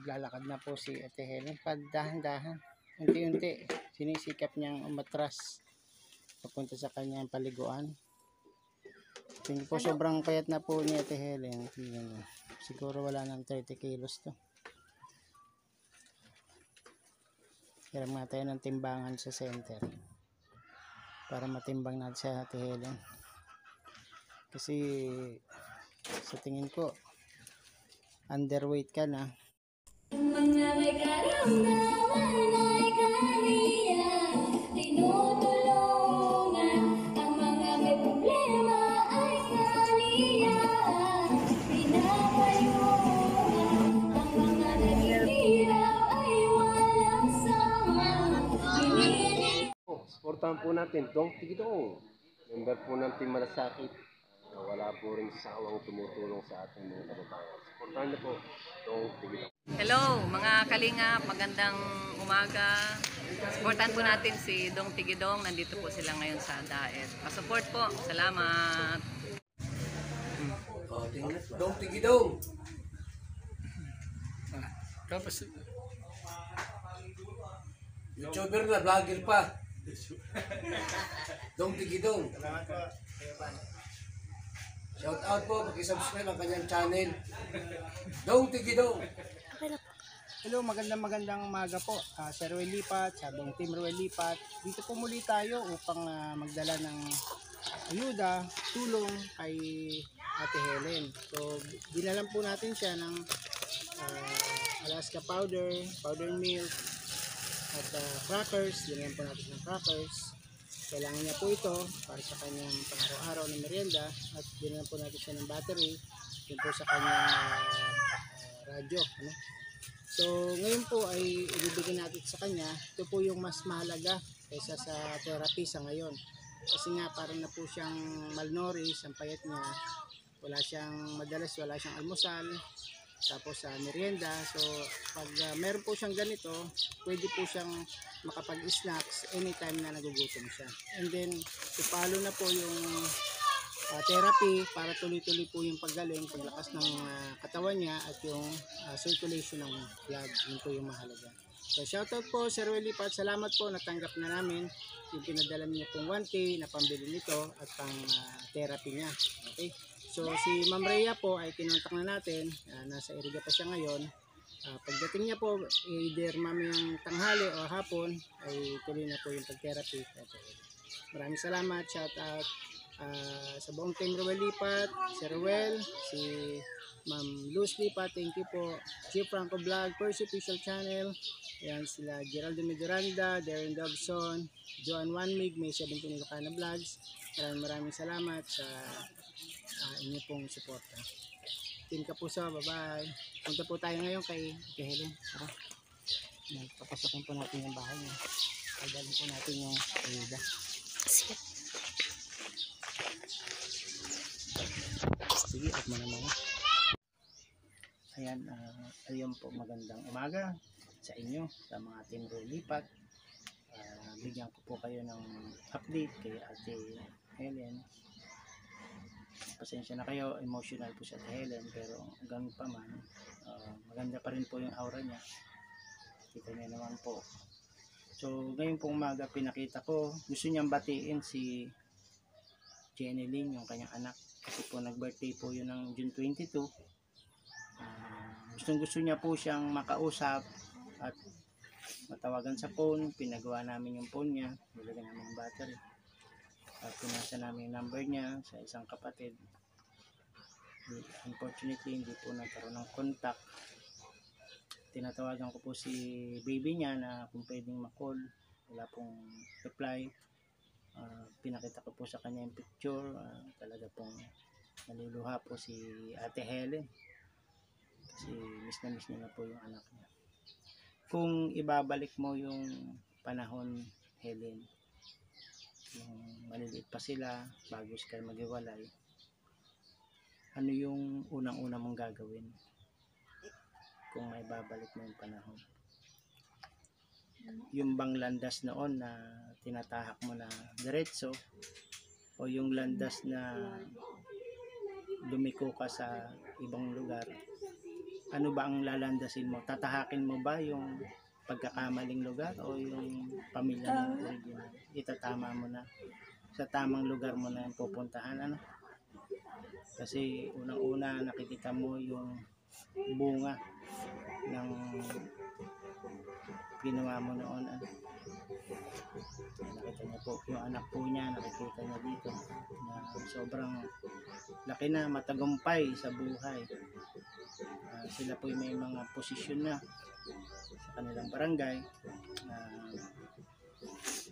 Naglalakad na po si Ate Helen. Dahan-dahan. Unti-unti. Sinisikap niyang umatras papunta sa kanyang paliguan. Tingin po sobrang payat na po ni Ate Helen. Siguro wala ng 30 kilos to. Hiram nga tayo ng timbangan sa center para matimbang natin sa Ate Helen. Kasi sa tingin ko underweight ka na. Mga may karamdaman ay kaniya tinutulungan, ang mga may problema ay kaniya pinapayungan, ang mga naghihirap ay walang sama. Supportahan po natin Dong Tigidong, member po ng Team Malasakit, na wala po rin sawang tumutulong sa ating mga kababayan. Supportahan niyo po Dong Tigidong. Hello mga kalingap, magandang umaga. Supportan po natin si Dong Tigidong. Nandito po sila ngayon sa Daet. Pasupport po. Salamat. Dong Tigidong. Tapos YouTuber na, vlogger pa. Dong Tigidong. Shout out po, paki-subscribe ang kanyang channel. Dong Tigidong. hello, magandang umaga po. Sir Ruel Lipat, sa buong Team Ruel Lipat. Dito po muli tayo upang magdala ng ayuda, tulong kay Ate Helen. So, dinalan po natin siya ng Alaska powder milk, at crackers. Dinalan po natin ng crackers. Kailangan niya po ito para sa kanyang pang-araw-araw na merienda. At dinalan po natin siya ng battery. Yun po sa kanyang radyo. Ano? So, ngayon po ay ibibigay natin sa kanya. Ito po yung mas mahalaga kaysa sa therapy sa ngayon. Kasi nga parang na po siyang malnourished, ang payat niya. Wala siyang almusal. Tapos sa merienda. So, pag meron po siyang ganito, pwede po siyang makapag-snacks anytime na nagugutom siya. And then, ipalo na po yung therapy para tuloy-tuloy po yung paggaling, paglakas ng katawan niya at yung circulation ng blood. Yun po yung mahalaga. So shoutout po Sir Ruel Lipat, salamat po, natanggap na namin yung pinadala niyo pong 1K na pambili nito at pang therapy niya. Okay? So si Ma'am Rhea po ay kinontak na natin, nasa Iriga pa siya ngayon. Pagdating niya po, either mamayang tanghali o hapon ay tuloy na po yung pag-therapy. Maraming salamat, shoutout sa buong Team Ruel Lipat, si Ruel, si Ma'am Luz Lipat, thank you po. Chief Franco Vlog, Percy Official Channel, yan sila Geraldo Meduranda, Darren Dobson, Joan Wanmig, May 17 Ilocana Vlogs. Maraming salamat sa inyo pong suporta. Team Kapuso, bye-bye. Punta po tayo ngayon kay Helen. Papasokin po natin yung bahay niya. Pagdalhin po natin yung ayuda. Sige, at muna. Ayan, ayun po, magandang umaga sa inyo, sa mga Team Ruel Lipat. Bigyan ko po kayo ng update kay Ate Helen. Pasensya na kayo, emotional po siya Ate Helen, pero hanggang pa man, maganda pa rin po yung aura niya. Kita niyo naman po. So, ngayon pong umaga pinakita ko, gusto niyang batiin si Jenny Lynn, yung kanyang anak. Kasi po nag-birthday po yun ng June 22. Gusto niya po siyang makausap at matawagan sa phone. Pinagawa namin yung phone niya, nilagyan namin yung battery. At pinasa namin yung number niya sa isang kapatid. Unfortunately, hindi po nagkaroon ng contact. Tinatawagan ko po si baby niya na kung pwedeng ma-call. Wala pong reply. Pinakita ko po sa kanya yung picture. Talaga pong naluluha po si Ate Helen. Kasi miss na po yung anak niya. Kung ibabalik mo yung panahon, Helen, yung maliliit pa sila bago sila maghiwalay, ano yung unang-una mong gagawin kung may babalik mo yung panahon? Yung bang landas noon na tinatahak mo na diretso, o yung landas na lumiko ka sa ibang lugar ano ba ang lalandasin mo? Tatahakin mo ba yung pagkakamaling lugar o yung pamilya mo original? Itatama mo na sa tamang lugar mo na pupuntahan, ano? Kasi unang-una nakikita mo yung bunga ng ginawa mo noon, ano? Nakita niyo po yung anak po niya, nakikita niya dito na sobrang laki na, matagumpay sa buhay. Sila po may mga posisyon na sa kanilang barangay.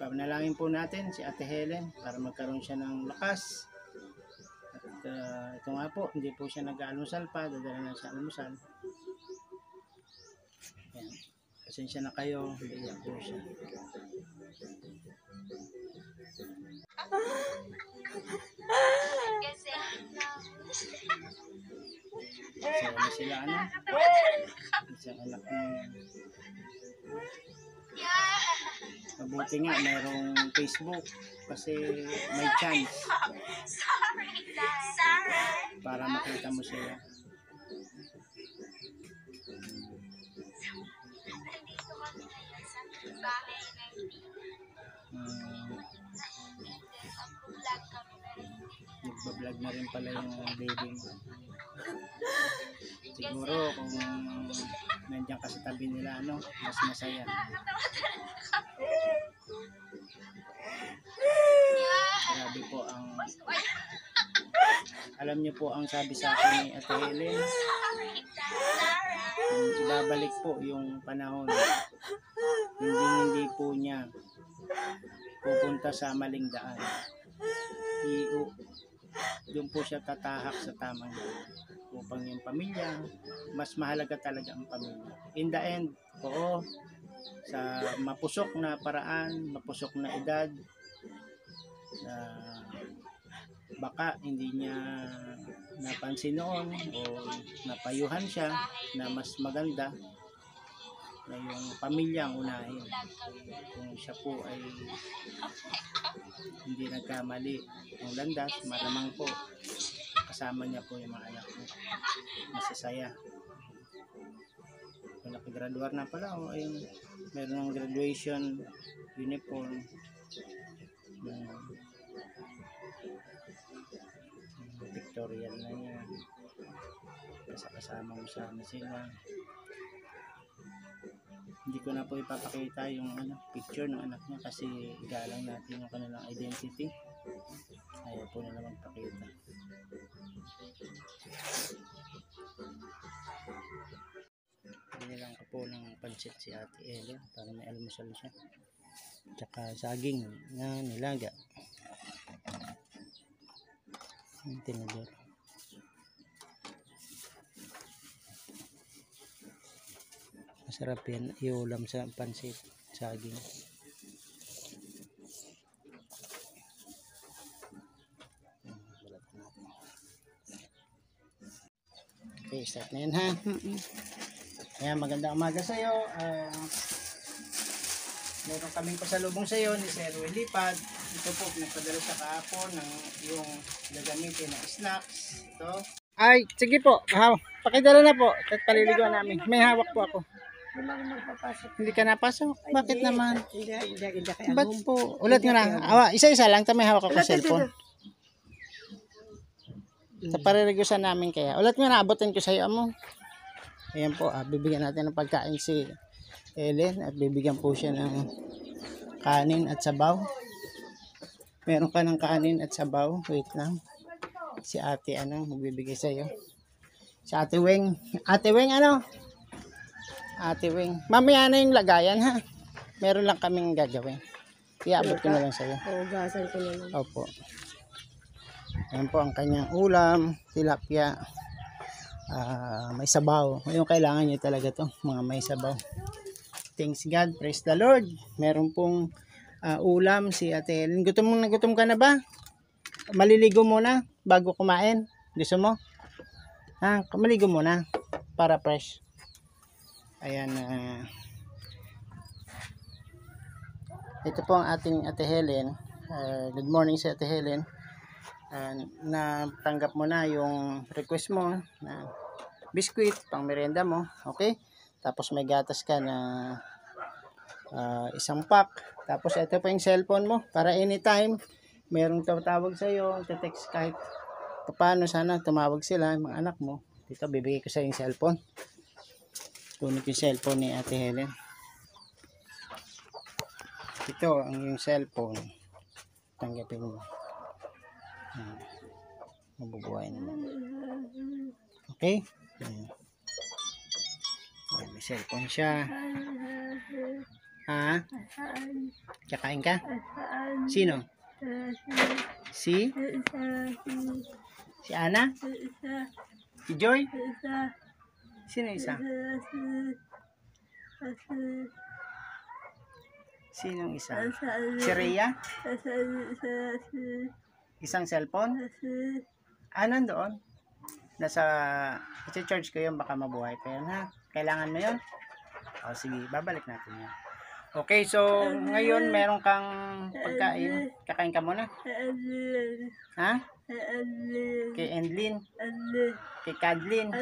Panalangin po natin si Ate Helen para magkaroon siya ng lakas. At ito nga po, hindi po siya nag-aalmusal pa, dadala na sa almusal. Ayan. Pasensya na kayo, iiyak po siya. Masaya na sila, ano? Isang anak mo. Mabuti nga mayroong Facebook kasi may chance para makita mo sila. Nagbablog na rin pala yung baby mo. Siguro kung nandiyan ka sa tabi nila, ano, mas masaya. Grabe po ang alam niyo po ang sabi sa akin ni Ate Helen, ibabalik po yung panahon, hindi po niya pupunta sa maling daan. Doon po siya tatahak sa tamang daan upang yung pamilya, mas mahalaga talaga ang pamilya. In the end, oo, sa mapusok na paraan, mapusok na edad, baka hindi niya napansin noon o napayuhan siya na mas maganda na yung pamilya ang unahin. Kung siya po ay hindi nagkamali ng landas, malamang po kasama niya po yung mga anak niya. Masasaya. Kung nakigraduar na pala o ayun, meron ng graduation uniform. Pictorial na yan. Kasama mo sana sila. Hindi ko na po ipapakita yung picture ng anak niya kasi igalang natin yung kanilang identity. Ayaw po nila magpakita. Binilang ko po ng pansit si Ate Ella para may almusal siya. Tsaka saging na nilaga. Ang tinidor. Masarap yan iulam sa pansit, saging. Okay, start na yan, ha. Ayan, magandang umaga sa iyo. Meron kaming pasalubong sa iyo ni Sir Will Lipad. Ito po, nagpadala sa kahapon ng yung gagamitin na snacks. Ito. Ay, sige po. Pakidala na po. At paliliguan namin. May hawak po ako. Hindi ka napasok? Bakit naman? Hindi Ba't po? Ulat nyo na. Isa-isa lang. May hawak ako cellphone. Sa paririgusan namin kaya. Ulat nyo na. Abutin ko sa iyo mo. Ayan po. Bibigyan natin ng pagkain si Ellen. At bibigyan po siya ng kanin at sabaw. Meron ka ng kanin at sabaw. Wait lang. Si ate magbibigay sa iyo. Si Ate Weng. Ate Weng Ate Weng. Mamaya na yung lagayan, ha. Meron lang kaming gagawin. Iabot ko na lang sa iyo. Hugasan ko na lang. Opo. Ayan po ang kanyang ulam, tilapia. May sabaw. Yung kailangan niyo talaga to, mga may sabaw. Thanks God, praise the Lord. Meron pong ulam si Ate Helen. Gutom ka na ba? Maliligo muna bago kumain. Gusto mo? Maligo muna para fresh. Ayan. Ito po ang ating Ate Helen. Good morning sa Ate Helen. Natanggap mo na yung request mo na biskuit, pang merienda mo. Okay? Tapos may gatas ka na isang pack. Tapos ito pa yung cellphone mo para anytime merong tatawag sa iyo, text kahit paano, sana tumawag sila, yung mga anak mo. Dito bibigay ko sa yung cellphone. Tunod yung cellphone ni Ate Helen. Ito ang yung cellphone. Tanggapin mo. Mabubuhay naman. Okay? Ayan. May cellphone siya. Ha? Kakain ka? Sino? Si Ana? Si Joy? Sino isa? Sinong isa? Si Rhea? Isang cellphone? Nandoon? Nasa, i-charge ko yun, baka mabuhay pa yun, ha? Kailangan mo yun? O sige, babalik natin yan. Okay, so ngayon meron kang pagkain. Kakain ka muna? Ha? Kay Endlin? Kay Kadlin?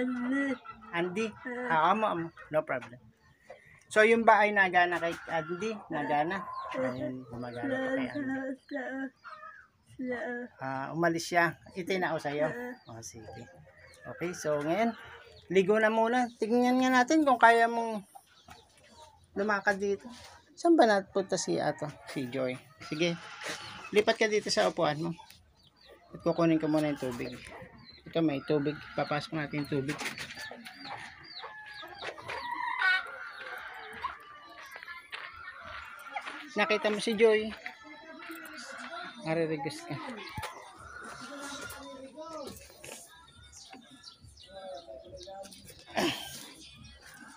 Andy? No problem. So yung ba ay nagana kay Andy? Nagana? Ayun, gumagana pa kay Andy. Umalis siya. Itinao sa'yo. O, sige. Okay, so ngayon, ligo na muna. Tingnan nga natin kung kaya mong lumakad dito. Saan ba napunta si Joy? Sige, lipat ka dito sa upuan mo. At kukunin ko muna yung tubig. Ito may tubig. Papasok natin yung tubig. Nakita mo si Joy? Maririgos ka.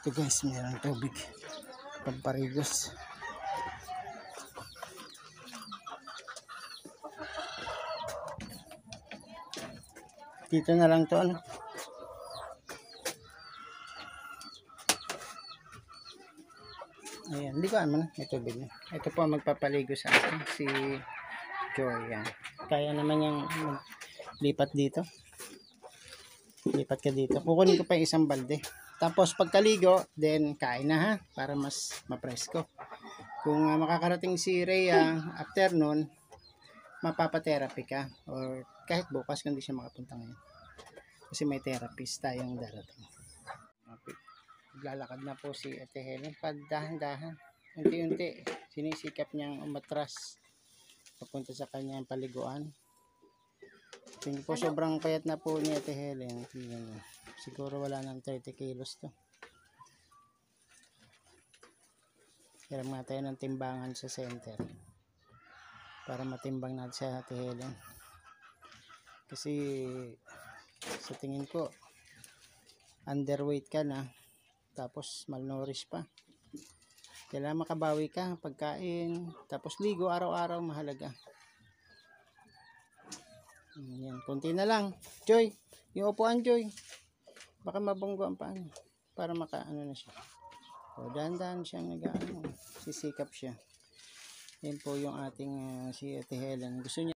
Ito guys, mayroong tubig. Pagparigos. Dito na lang to, ano? Ayan, hindi ko naman may tubig na. Ito po ang magpapaligo sa akin, si Joy. Yan. Kaya naman yung lipat dito. Lipat ka dito. Kukunin ko pa yung isang balde. Tapos pagkaligo, then kain na, ha, para mas mapresko. Kung makakarating si Rhea after nun, mapapatherapy ka, or kahit bukas kung hindi siya makapunta ngayon. Kasi may therapist tayong darating. Okay. Maglalakad na po si Ate Helen. Dahan-dahan. Unti-unti. Sinisikap niyang umatras papunta sa kanyang paliguan. Tingin po sobrang payat na po ni Ate Helen. Siguro wala ng 30 kilos to. Hiram nga tayo ng timbangan sa center para matimbang natin si Ate Helen. Kasi sa tingin ko underweight ka na, tapos malnourished pa. Kailangan makabawi ka, pagkain, tapos ligo araw-araw, mahalaga. Yan, konti na lang. Joy, yung upuan, Joy, baka mabunggo ang paan para makaano na siya. O, dahan-dahan siyang sisikap siya. Yan po yung ating si Ate Helen. Gusto niya